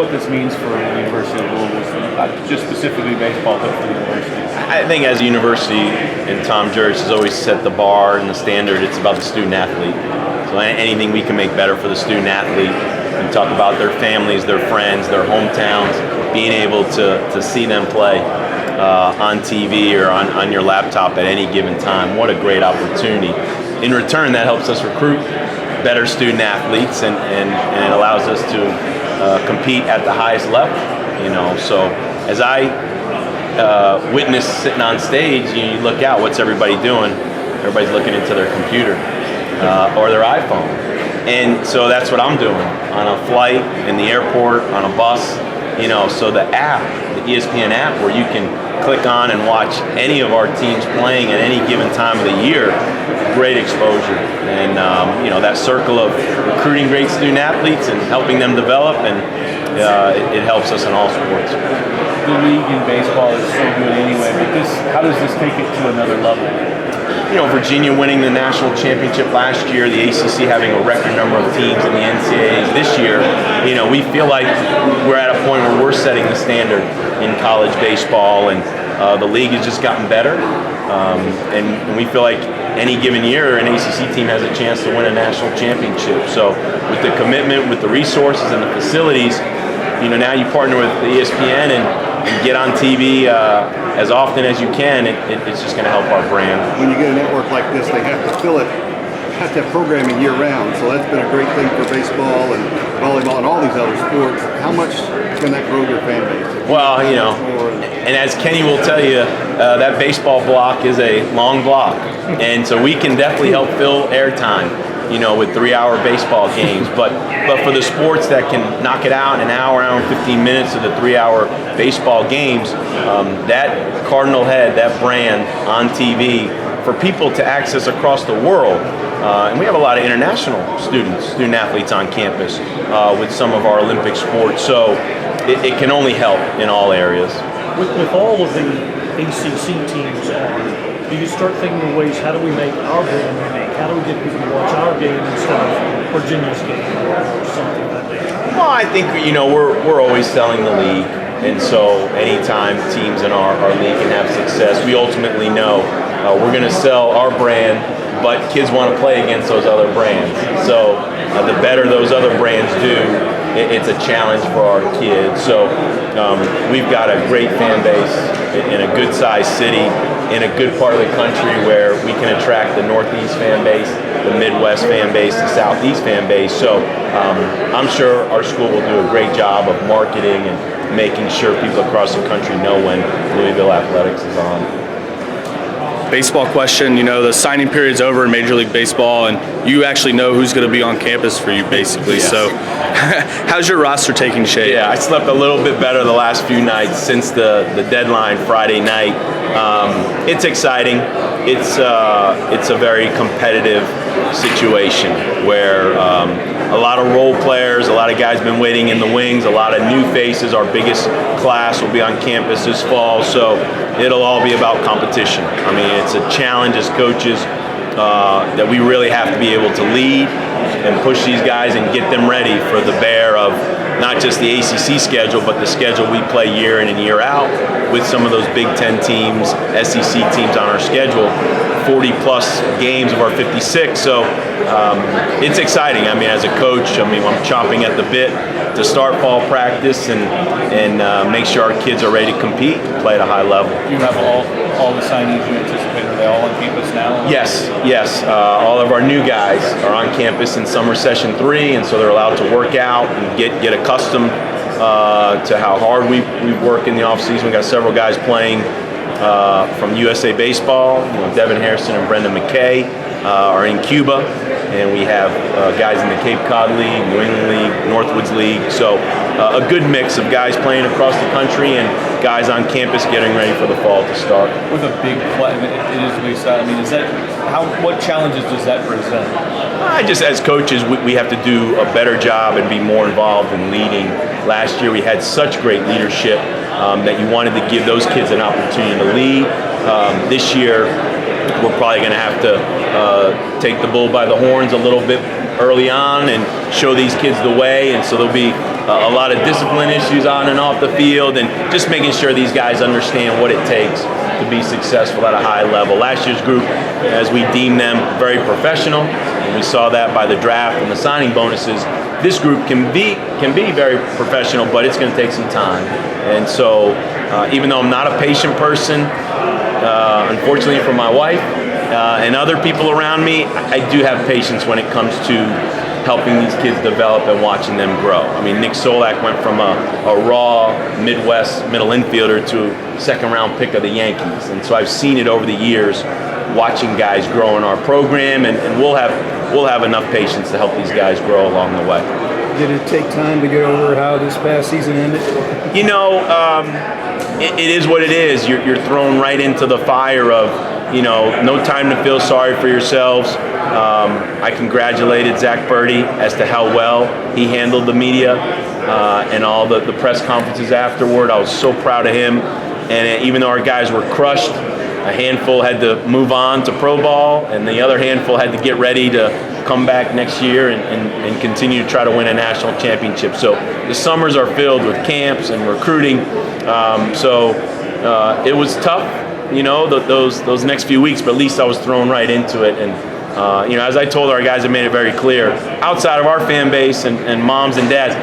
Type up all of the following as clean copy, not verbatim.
what this means for the University of Louisville, not just specifically baseball, but for the university? I think as a university, and Tom Jurich has always set the bar and the standard, it's about the student athlete. So anything we can make better for the student athlete, and talk about their families, their friends, their hometowns, being able to see them play on TV or on your laptop at any given time. What a great opportunity. In return, that helps us recruit better student athletes, and it allows us to compete at the highest level. So as I witness sitting on stage, you look out, what's everybody doing? Everybody's looking into their computer or their iPhone. And so that's what I'm doing on a flight, in the airport, on a bus. So the app, the ESPN app, where you can click on and watch any of our teams playing at any given time of the year, great exposure. And that circle of recruiting great student athletes and helping them develop, and it helps us in all sports. The league in baseball is so good anyway, but how does this take it to another level? Virginia winning the national championship last year, the ACC having a record number of teams in the NCAAs this year, we feel like we're at a point where we're setting the standard in college baseball, and the league has just gotten better, and we feel like any given year an ACC team has a chance to win a national championship. So with the commitment, with the resources and the facilities, now you partner with the ESPN and get on TV as often as you can. It's just going to help our brand. When you get a network like this, they have to fill it, have to have programming year round. So that's been a great thing for baseball and volleyball and all these other sports. How much can that grow your fan base? Well, and as Kenny will tell you, that baseball block is a long block, and so we can definitely help fill airtime, with 3-hour baseball games. But for the sports that can knock it out in an hour and 15 minutes of the 3-hour baseball games, that Cardinal head, that brand on TV, for people to access across the world. And we have a lot of international student athletes on campus with some of our Olympic sports. So it can only help in all areas. With all of the ACC teams on, do you start thinking of ways, how do we make our brand unique? How do we get people to watch our game instead of Virginia's game or something like that? Well, I think, we're always selling the league. And so anytime teams in our league can have success, we ultimately know we're going to sell our brand, but kids want to play against those other brands. So the better those other brands do, it's a challenge for our kids. So we've got a great fan base in a good-sized city, in a good part of the country where we can attract the Northeast fan base, the Midwest fan base, the Southeast fan base. So I'm sure our school will do a great job of marketing and making sure people across the country know when Louisville Athletics is on. Baseball question, the signing period's over in Major League Baseball, and you actually know who's going to be on campus for you, basically. Yes. So how's your roster taking shape? Yeah, I slept a little bit better the last few nights since the deadline Friday night. It's exciting. It's a very competitive situation where a lot of role players, a lot of guys been waiting in the wings, a lot of new faces. Our biggest class will be on campus this fall, so it'll all be about competition. I mean, it's a challenge as coaches that we really have to be able to lead and push these guys and get them ready for the bear of not just the ACC schedule, but the schedule we play year in and year out with some of those Big Ten teams, SEC teams on our schedule, 40-plus games of our 56. So it's exciting. I mean, as a coach, I'm chomping at the bit to start fall practice and make sure our kids are ready to compete and play at a high level. Do you have all the signees you anticipate? Are they all on campus now? Yes. All of our new guys are on campus in summer session 3, and so they're allowed to work out and get accustomed to how hard we work in the off season. We got several guys playing from USA Baseball. Devin Harrison and Brendan McKay are in Cuba, and we have guys in the Cape Cod League, New England League, Northwoods League. So a good mix of guys playing across the country and guys on campus getting ready for the fall to start. With a big play, it is Big South. I mean, what challenges does that present? Just as coaches, we have to do a better job and be more involved in leading. Last year we had such great leadership that you wanted to give those kids an opportunity to lead. This year we're probably going to have to take the bull by the horns a little bit early on and show these kids the way, and so there'll be a lot of discipline issues on and off the field, and just making sure these guys understand what it takes to be successful at a high level. Last year's group, as we deemed them, very professional, and we saw that by the draft and the signing bonuses. This group can be very professional, but it's going to take some time. And so, even though I'm not a patient person, unfortunately for my wife and other people around me, I do have patience when it comes to helping these kids develop and watching them grow. I mean, Nick Solak went from a raw Midwest middle infielder to a second-round pick of the Yankees, and so I've seen it over the years, watching guys grow in our program, and we'll have enough patience to help these guys grow along the way. Did it take time to get over how this past season ended? You know, it is what it is. You're thrown right into the fire of, no time to feel sorry for yourselves. I congratulated Zach Birdie as to how well he handled the media and all the press conferences afterward. I was so proud of him. And even though our guys were crushed, a handful had to move on to pro ball, and the other handful had to get ready to come back next year and continue to try to win a national championship. So the summers are filled with camps and recruiting. It was tough, those next few weeks, but at least I was thrown right into it. And as I told our guys, I made it very clear, outside of our fan base and moms and dads,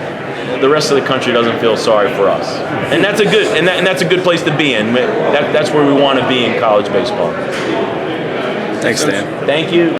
the rest of the country doesn't feel sorry for us, and that's a good place to be in. That's where we want to be in college baseball. Thanks, Dan. Thank you.